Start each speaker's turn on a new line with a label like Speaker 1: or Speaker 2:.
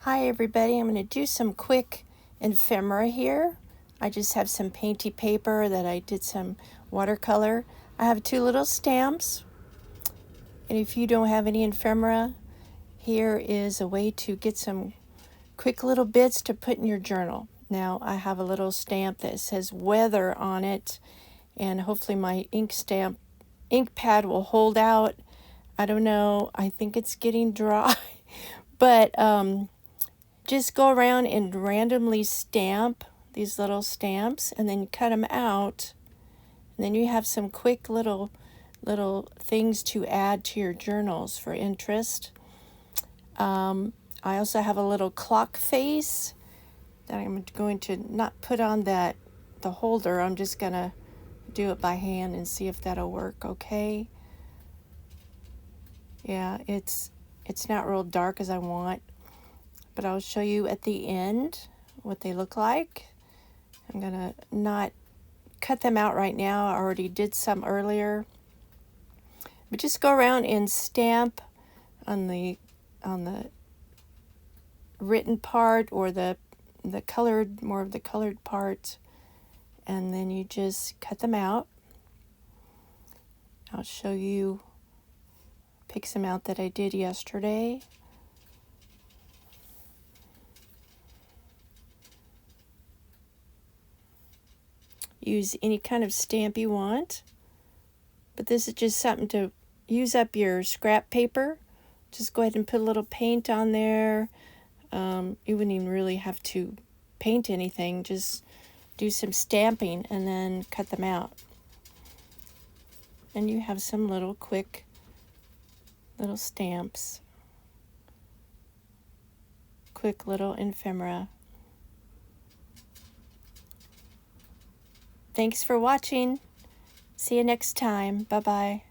Speaker 1: Hi everybody, I'm going to do some quick ephemera here. I just have some painty paper that I did some watercolor. I have two little stamps, and if you don't have any ephemera, here is a way to get some quick little bits to put in your journal. Now I have a little stamp that says weather on it, and hopefully my ink pad will hold out. I don't know, I think it's getting dry, but just go around and randomly stamp these little stamps and then cut them out. And then you have some quick little things to add to your journals for interest. I also have a little clock face that I'm going to not put on the holder. I'm just going to do it by hand and see if that'll work okay. Yeah, it's not real dark as I want, but I'll show you at the end what they look like. I'm gonna not cut them out right now. I already did some earlier, but just go around and stamp on the written part or the colored, more of the colored part, and then you just cut them out. I'll show you, pick some out that I did yesterday. Use any kind of stamp you want, but this is just something to use up your scrap paper. Just go ahead and put a little paint on there. You wouldn't even really have to paint anything, just do some stamping and then cut them out. And you have some little quick little stamps, quick little ephemera. Thanks for watching. See you next time. Bye-bye.